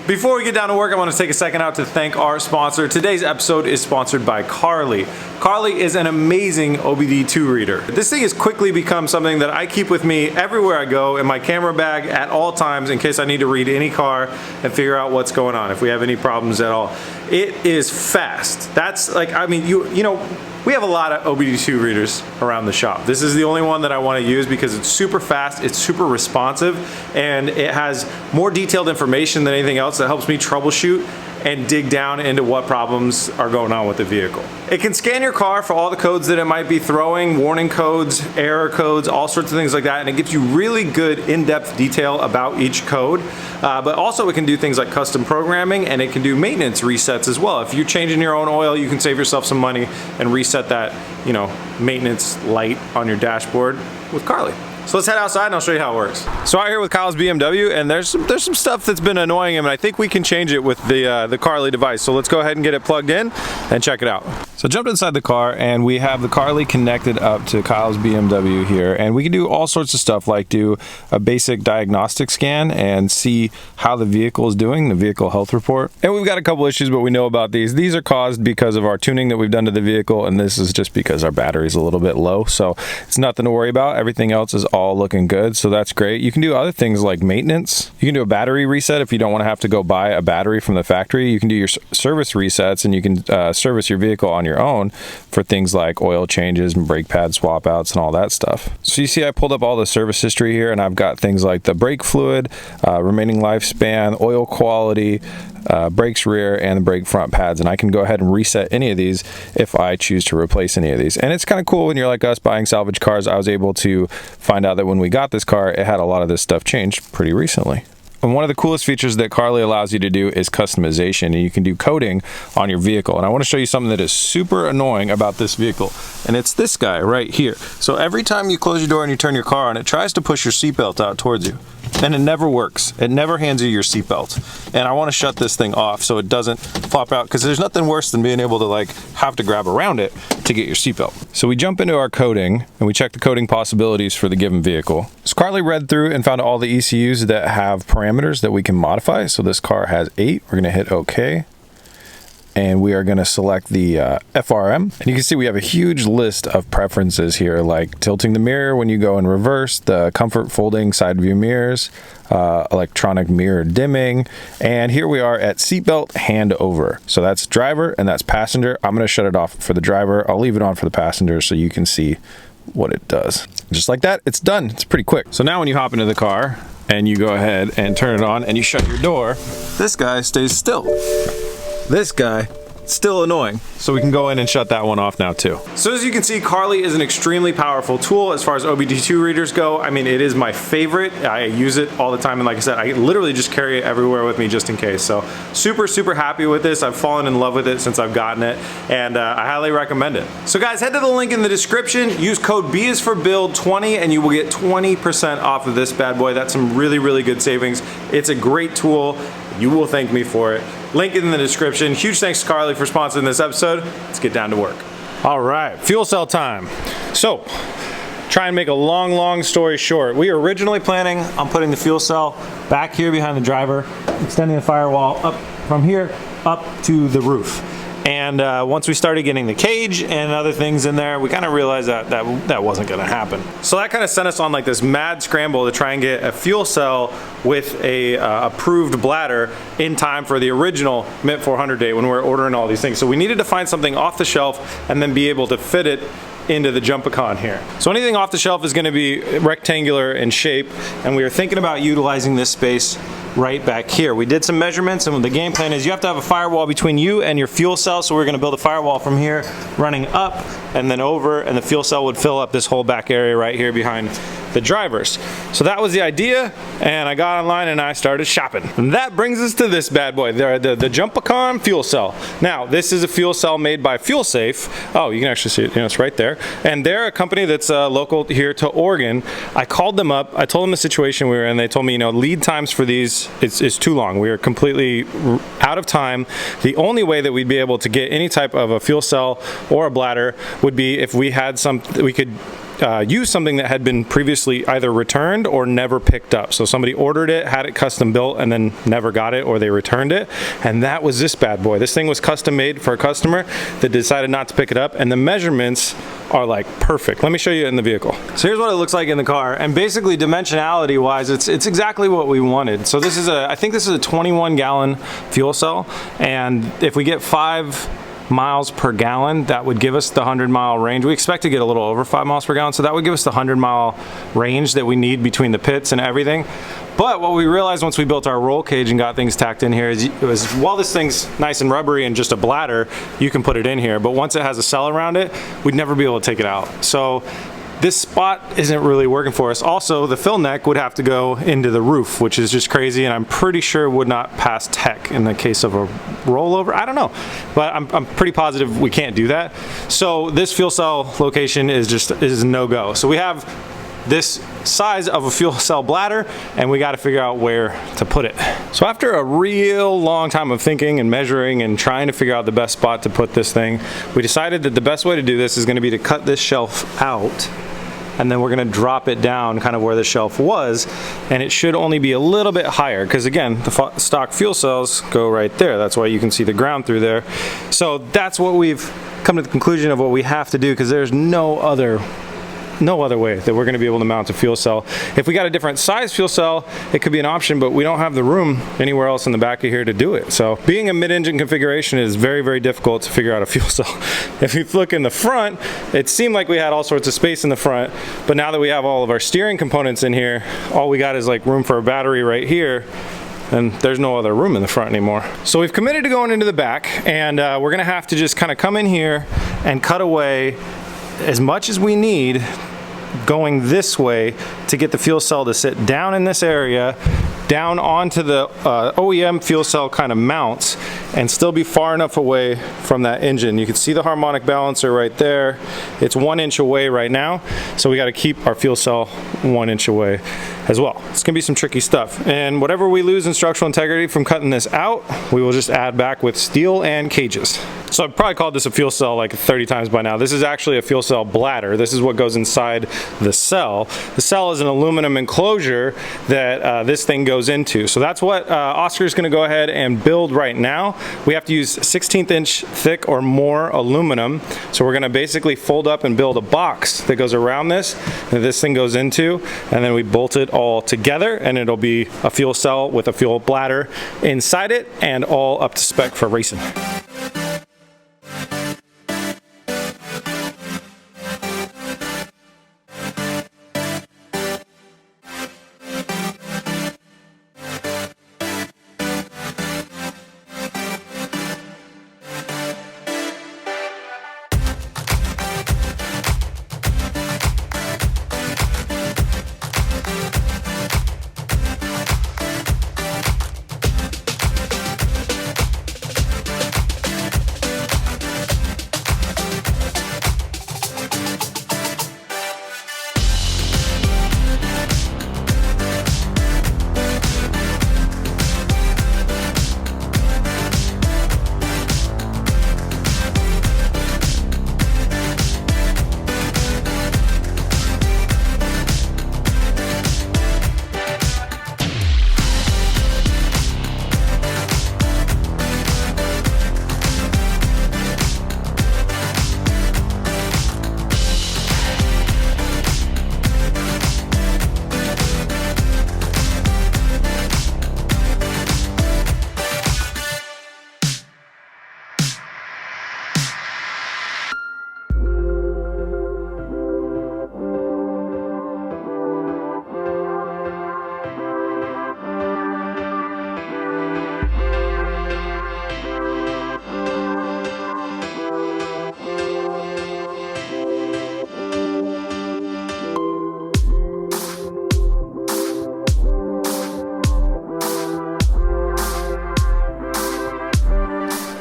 Before we get down to work, I want to take a second out to thank our sponsor. Today's episode is sponsored by Carly. Carly is an amazing OBD2 reader. This thing has quickly become something that I keep with me everywhere I go in my camera bag at all times in case I need to read any car and figure out what's going on, if we have any problems at all. It is fast. That's like, I mean, you know, we have a lot of OBD2 readers around the shop. This is the only one that I want to use because it's super fast, it's super responsive, and it has more detailed information than anything else that helps me troubleshoot and dig down into what problems are going on with the vehicle. It can scan your car for all the codes that it might be throwing, warning codes, error codes, all sorts of things like that, and it gives you really good in-depth detail about each code. But also it can do things like custom programming, and it can do maintenance resets as well. If you're changing your own oil, you can save yourself some money and reset that, you know, maintenance light on your dashboard with Carly. So let's head outside and I'll show you how it works. So out here with Kyle's BMW, and there's some stuff that's been annoying him, and I think we can change it with the Carly device. So let's go ahead and get it plugged in and check it out. So I jumped inside the car and we have the Carly connected up to Kyle's BMW here, and we can do all sorts of stuff like do a basic diagnostic scan and see how the vehicle is doing, the vehicle health report. And we've got a couple issues, but we know about these. These are caused because of our tuning that we've done to the vehicle, and this is just because our battery's a little bit low. So it's nothing to worry about. Everything else is all looking good, so that's great. You can do other things like maintenance. You can do a battery reset if you don't want to have to go buy a battery from the factory. You can do your service resets, and you can service your vehicle on your own for things like oil changes and brake pad swap outs and all that stuff. So you see I pulled up all the service history here, and I've got things like the brake fluid, remaining lifespan, oil quality, brakes rear, and the brake front pads, and I can go ahead and reset any of these if I choose to replace any of these. And it's kind of cool when you're like us buying salvage cars. I was able to find out that when we got this car, it had a lot of this stuff changed pretty recently. And one of the coolest features that Carly allows you to do is customization, and you can do coding on your vehicle. And I want to show you something that is super annoying about this vehicle, and it's this guy right here. So every time you close your door and you turn your car on, it tries to push your seatbelt out towards you, and it never works. It never hands you your seatbelt. And I want to shut this thing off so it doesn't flop out, because there's nothing worse than being able to like have to grab around it to get your seatbelt. So we jump into our coding and we check the coding possibilities for the given vehicle. So Carly read through and found all the ECUs that have parameters that we can modify. So this car has 8. We're going to hit OK. And we are going to select the FRM. And you can see we have a huge list of preferences here, like tilting the mirror when you go in reverse, the comfort folding side view mirrors, electronic mirror dimming, and here we are at seatbelt handover. So that's driver and that's passenger. I'm going to shut it off for the driver. I'll leave it on for the passenger so you can see what it does. Just like that, it's done. It's pretty quick. So now when you hop into the car and you go ahead and turn it on and you shut your door, this guy stays still. This guy, still annoying. So we can go in and shut that one off now too. So as you can see, Carly is an extremely powerful tool as far as OBD2 readers go. I mean, it is my favorite. I use it all the time, and like I said, I literally just carry it everywhere with me just in case. So super happy with this. I've fallen in love with it since I've gotten it, and I highly recommend it. So guys, head to the link in the description, use code B is for Build 20, and you will get 20% off of this bad boy. That's some really good savings. It's a great tool. You will thank me for it. Link in the description. Huge thanks to Carly for sponsoring this episode. Let's get down to work. All right, fuel cell time. So, try and make a long story short. We were originally planning on putting the fuel cell back here behind the driver, extending the firewall up from here up to the roof. And once we started getting the cage and other things in there, we kind of realized that wasn't going to happen. So that kind of sent us on like this mad scramble to try and get a fuel cell with a approved bladder in time for the original Mint 400 date when we were ordering all these things. So we needed to find something off the shelf and then be able to fit it into the Jumpicon here. So anything off the shelf is going to be rectangular in shape, and we were thinking about utilizing this space right back here. We did some measurements, and the game plan is you have to have a firewall between you and your fuel cell, so we're going to build a firewall from here running up and then over, and the fuel cell would fill up this whole back area right here behind the drivers. So that was the idea, and I got online and I started shopping. And that brings us to this bad boy, the Jumpicon fuel cell. Now, this is a fuel cell made by FuelSafe. Oh, you can actually see it, it's right there. And they're a company that's local here to Oregon. I called them up, I told them the situation we were in. They told me, lead times for these is too long. We are completely out of time. The only way that we'd be able to get any type of a fuel cell or a bladder would be if we had we could used something that had been previously either returned or never picked up. So somebody ordered it, had it custom built, and then never got it, or they returned it. And that was this bad boy. This thing was custom made for a customer that decided not to pick it up, and the measurements are like perfect. Let me show you in the vehicle. So here's what it looks like in the car, and basically dimensionality wise, it's exactly what we wanted. So this is I think this is a 21 gallon fuel cell, and if we get 5 miles per gallon, that would give us the 100-mile range. We expect to get a little over 5 miles per gallon, so that would give us the 100-mile range that we need between the pits and everything. But what we realized once we built our roll cage and got things tacked in here is while this thing's nice and rubbery and just a bladder, you can put it in here, but once it has a cell around it, we'd never be able to take it out. So this spot isn't really working for us. Also, the fill neck would have to go into the roof, which is just crazy, and I'm pretty sure would not pass tech in the case of a rollover. I don't know, but I'm pretty positive we can't do that. So this fuel cell location is no-go. So we have this size of a fuel cell bladder, and we got to figure out where to put it. So after a real long time of thinking and measuring and trying to figure out the best spot to put this thing, we decided that the best way to do this is going to be to cut this shelf out, and then we're going to drop it down kind of where the shelf was, and it should only be a little bit higher because again, the stock fuel cells go right there. That's why you can see the ground through there. So that's what we've come to the conclusion of what we have to do, because there's no other way that we're going to be able to mount a fuel cell. If we got a different size fuel cell, it could be an option, but we don't have the room anywhere else in the back of here to do it. So being a mid-engine configuration is very, very difficult to figure out a fuel cell. If you look in the front, it seemed like we had all sorts of space in the front, but now that we have all of our steering components in here, all we got is like room for a battery right here, and there's no other room in the front anymore. So we've committed to going into the back, and we're gonna have to just kind of come in here and cut away as much as we need going this way to get the fuel cell to sit down in this area, down onto the OEM fuel cell kind of mounts, and still be far enough away from that engine. You can see the harmonic balancer right there. It's 1 inch away right now, so we got to keep our fuel cell 1 inch away as well. It's gonna be some tricky stuff, and whatever we lose in structural integrity from cutting this out, we will just add back with steel and cages. So I've probably called this a fuel cell like 30 times by now. This is actually a fuel cell bladder. This is what goes inside the cell. The cell is an aluminum enclosure that this thing goes into. So that's what Oscar's gonna go ahead and build right now. We have to use 16th inch thick or more aluminum. So we're gonna basically fold up and build a box that goes around this, that this thing goes into, and then we bolt it all together, and it'll be a fuel cell with a fuel bladder inside it, and all up to spec for racing.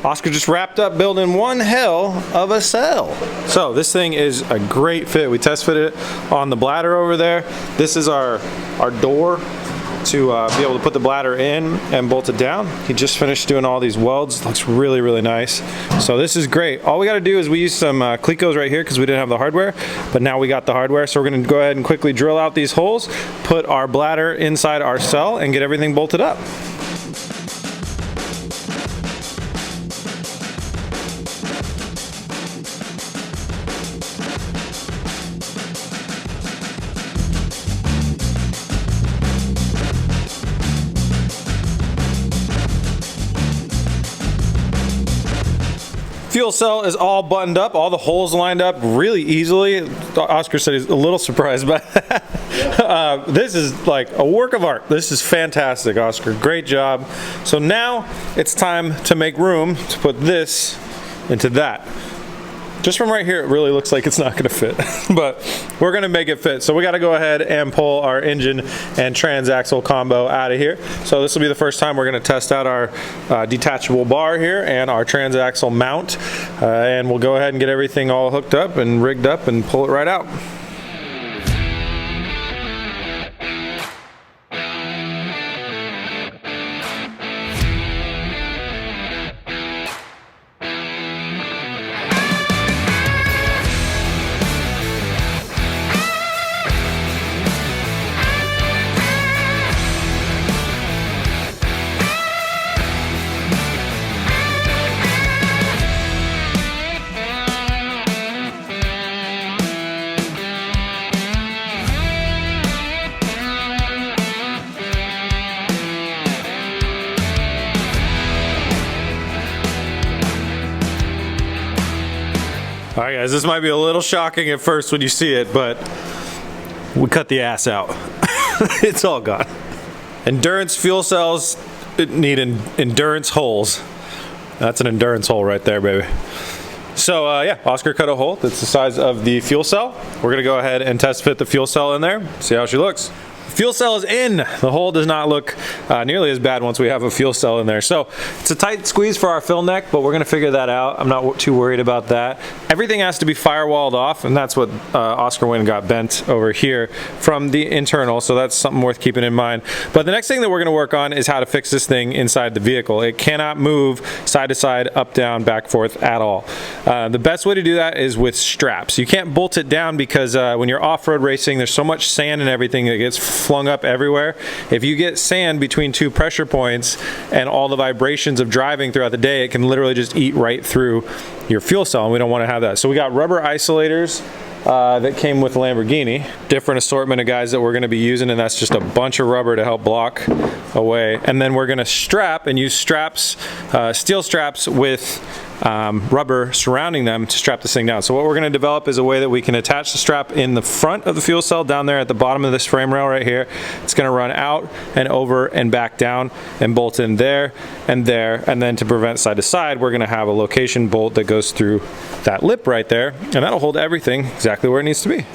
Oscar just wrapped up building one hell of a cell. So this thing is a great fit. We test fitted it on the bladder over there. This is our door to be able to put the bladder in and bolt it down. He just finished doing all these welds. Looks really, really nice. So this is great. All we got to do is we use some Clecos right here because we didn't have the hardware, but now we got the hardware. So we're going to go ahead and quickly drill out these holes, put our bladder inside our cell, and get everything bolted up. Fuel cell is all buttoned up, all the holes lined up really easily. Oscar said he's a little surprised by that. This is like a work of art. This is fantastic, Oscar. Great job. So now it's time to make room to put this into that. Just from right here, it really looks like it's not going to fit, but we're going to make it fit. So we got to go ahead and pull our engine and transaxle combo out of here. So this will be the first time we're going to test out our detachable bar here and our transaxle mount, and we'll go ahead and get everything all hooked up and rigged up and pull it right out. Alright guys, this might be a little shocking at first when you see it, but we cut the ass out. It's all gone. Endurance fuel cells need endurance holes. That's an endurance hole right there, baby. So yeah, Oscar cut a hole that's the size of the fuel cell. We're gonna go ahead and test fit the fuel cell in there, see how she looks. Fuel cell is in. The hole does not look nearly as bad once we have a fuel cell in there. So it's a tight squeeze for our fill neck, but we're going to figure that out. I'm not too worried about that. Everything has to be firewalled off, and that's what Oscar went and got bent over here from the internal, so that's something worth keeping in mind. But the next thing that we're going to work on is how to fix this thing inside the vehicle. It cannot move side to side, up, down, back, forth at all. The best way to do that is with straps. You can't bolt it down because when you're off-road racing, there's so much sand and everything that gets flung up everywhere. If you get sand between two pressure points and all the vibrations of driving throughout the day, it can literally just eat right through your fuel cell, and we don't want to have that. So we got rubber isolators that came with Lamborghini. Different assortment of guys that we're going to be using, and that's just a bunch of rubber to help block away. And then we're going to strap and use straps, steel straps with rubber surrounding them to strap this thing down. So what we're going to develop is a way that we can attach the strap in the front of the fuel cell down there at the bottom of this frame rail right here. It's going to run out and over and back down and bolt in there, and then to prevent side to side, we're going to have a location bolt that goes through that lip right there, and that'll hold everything exactly where it needs to be.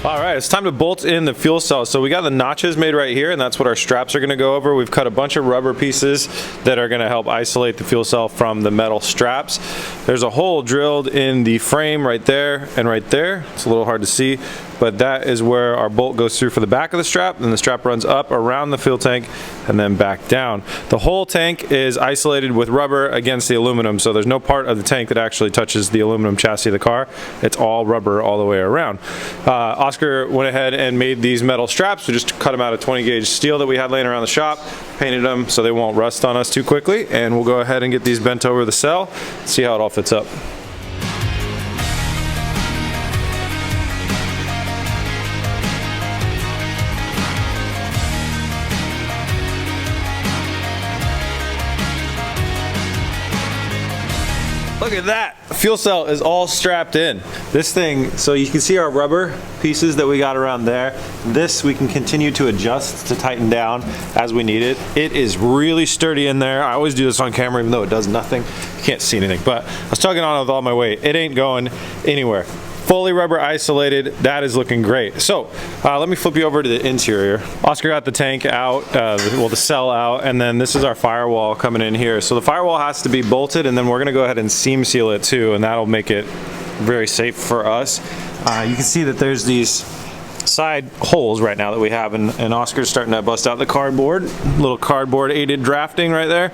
Alright, it's time to bolt in the fuel cell. So we got the notches made right here, and that's what our straps are going to go over. We've cut a bunch of rubber pieces that are going to help isolate the fuel cell from the metal straps. There's a hole drilled in the frame right there and right there. It's a little hard to see, but that is where our bolt goes through for the back of the strap, and the strap runs up around the fuel tank and then back down. The whole tank is isolated with rubber against the aluminum, so there's no part of the tank that actually touches the aluminum chassis of the car. It's all rubber all the way around. Oscar went ahead and made these metal straps. We just cut them out of 20 gauge steel that we had laying around the shop, painted them so they won't rust on us too quickly, and we'll go ahead and get these bent over the cell, see how it all fits up. Look at that, fuel cell is all strapped in. This thing, so you can see our rubber pieces that we got around there. This we can continue to adjust to tighten down as we need it. It is really sturdy in there. I always do this on camera even though it does nothing. You can't see anything, but I was tugging on it with all my weight. It ain't going anywhere. Fully rubber isolated, that is looking great. So let me flip you over to the interior. Oscar got the tank out, the cell out, and then this is our firewall coming in here. So the firewall has to be bolted, and then we're gonna go ahead and seam seal it too, and that'll make it very safe for us. You can see that there's these side holes right now that we have, and Oscar's starting to bust out the cardboard, little cardboard aided drafting right there,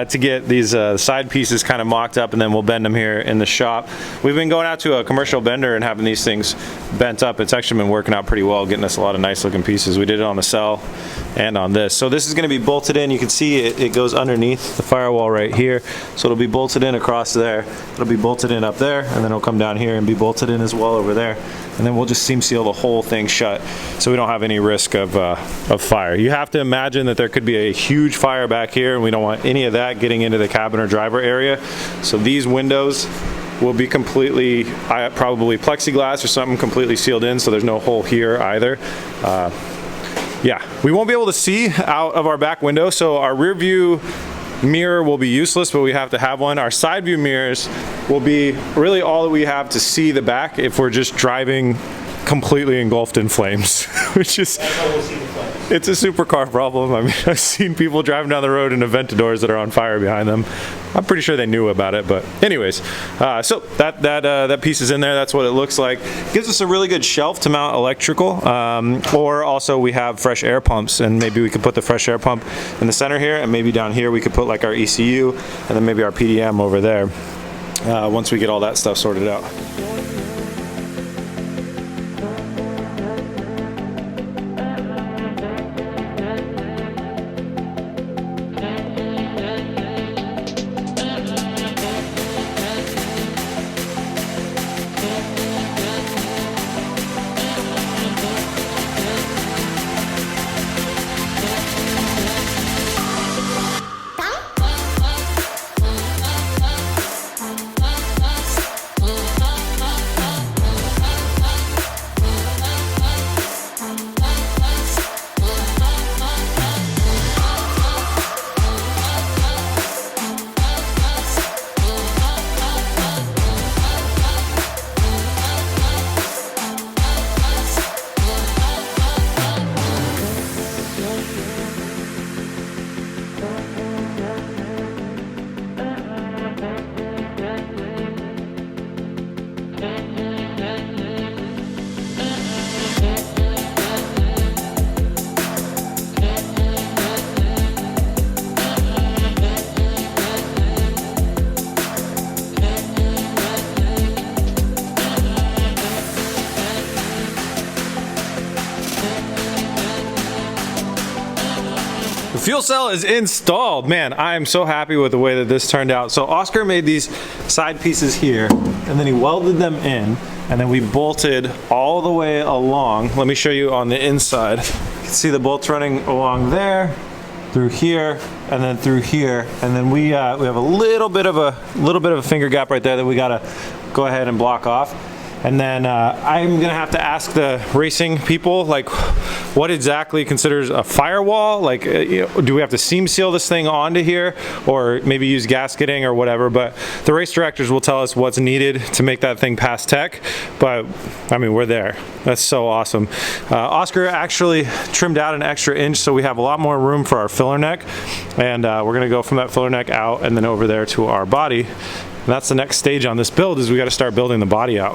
to get these side pieces kind of mocked up, and then we'll bend them here in the shop. We've been going out to a commercial bender and having these things bent up. It's actually been working out pretty well, getting us a lot of nice looking pieces. We did it on the cell and on this. So this is going to be bolted in. You can see it goes underneath the firewall right here, so it'll be bolted in across there. It'll be bolted in up there, and then it'll come down here and be bolted in as well over there. And then we'll just seam seal the whole thing shut so we don't have any risk of fire. You have to imagine that there could be a huge fire back here, and we don't want any of that getting into the cabin or driver area. So these windows will be completely, probably plexiglass or something completely sealed in, so there's no hole here either. Yeah, we won't be able to see out of our back window, so our rear view mirror will be useless, but we have to have one. Our side view mirrors will be really all that we have to see the back if we're just driving completely engulfed in flames, which is, it's a supercar problem. I mean, I've seen people driving down the road in Aventadors that are on fire behind them. I'm pretty sure they knew about it, but anyways, so that piece is in there. That's what it looks like. Gives us a really good shelf to mount electrical, or also we have fresh air pumps, and maybe we could put the fresh air pump in the center here, and maybe down here we could put like our ECU, and then maybe our PDM over there, once we get all that stuff sorted out. Fuel cell is installed. Man, I am so happy with the way that this turned out. So Oscar made these side pieces here, and then he welded them in, and then we bolted all the way along. Let me show you on the inside. You can see the bolts running along there, through here, and then through here, and then we have a little bit of a finger gap right there that we gotta go ahead and block off. And then I'm gonna have to ask the racing people, like, what exactly considers a firewall? Like, do we have to seam seal this thing onto here, or maybe use gasketing or whatever? But the race directors will tell us what's needed to make that thing pass tech. But I mean, we're there. That's so awesome. Oscar actually trimmed out an extra inch, so we have a lot more room for our filler neck. And we're gonna go from that filler neck out and then over there to our body. And that's the next stage on this build, is we got to start building the body out.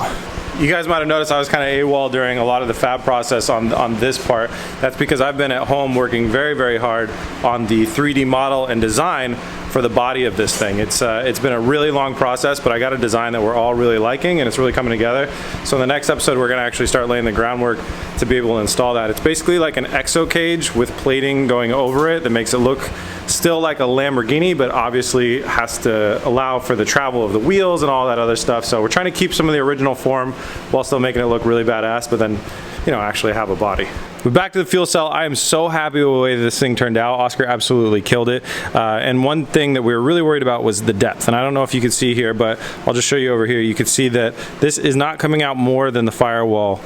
You guys might have noticed I was kind of AWOL during a lot of the fab process on this part. That's because I've been at home working very, very hard on the 3D model and design for the body of this thing. It's been a really long process, but I got a design that we're all really liking, and it's really coming together. So in the next episode, we're going to actually start laying the groundwork to be able to install that. It's basically like an exo cage with plating going over it that makes it look still like a Lamborghini, but obviously has to allow for the travel of the wheels and all that other stuff. So we're trying to keep some of the original form while still making it look really badass, but then, you know, actually have a body. But back to the fuel cell, I am so happy with the way this thing turned out. Oscar absolutely killed it. And one thing that we were really worried about was the depth. And I don't know if you can see here, but I'll just show you over here. You can see that this is not coming out more than the firewall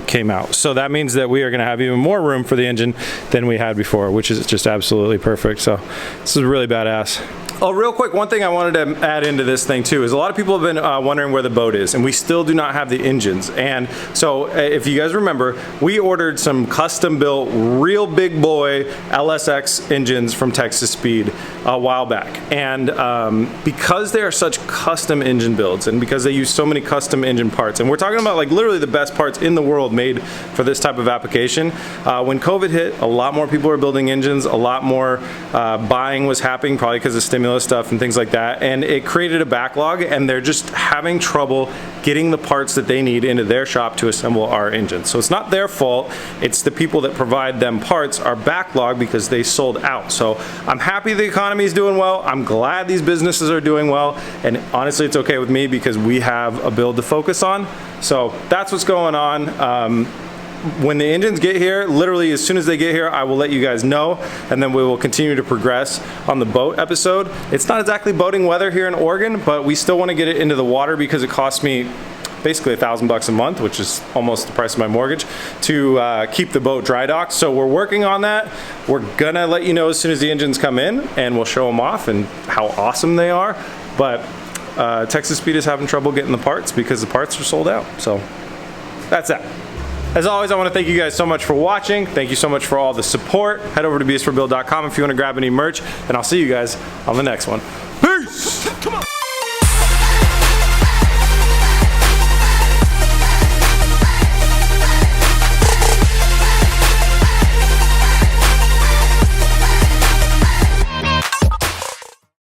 came out. So that means that we are going to have even more room for the engine than we had before, which is just absolutely perfect. So this is really badass. Oh, real quick, one thing I wanted to add into this thing too is a lot of people have been wondering where the boat is, and we still do not have the engines. And so if you guys remember, we ordered some custom built, real big boy LSX engines from Texas Speed a while back. And because they are such custom engine builds, and because they use so many custom engine parts, and we're talking about like literally the best parts in the world made for this type of application, when COVID hit, a lot more people were building engines, a lot more buying was happening, probably because of stimulus stuff and things like that, and it created a backlog, and they're just having trouble getting the parts that they need into their shop to assemble our engines. So it's not their fault, it's the people that provide them parts are backlogged because they sold out. So I'm happy the economy is doing well, I'm glad these businesses are doing well, and honestly it's okay with me because we have a build to focus on. So that's what's going on. When the engines get here, literally as soon as they get here, I will let you guys know, and then we will continue to progress on the boat episode. It's not exactly boating weather here in Oregon, but we still want to get it into the water because it costs me basically $1,000 a month, which is almost the price of my mortgage, to keep the boat dry docked. So we're working on that. We're gonna let you know as soon as the engines come in, and we'll show them off and how awesome they are. But Texas Speed is having trouble getting the parts because the parts are sold out. So that's that. As always, I want to thank you guys so much for watching. Thank you so much for all the support. Head over to bsforbuild.com if you want to grab any merch, and I'll see you guys on the next one. Peace! Come on.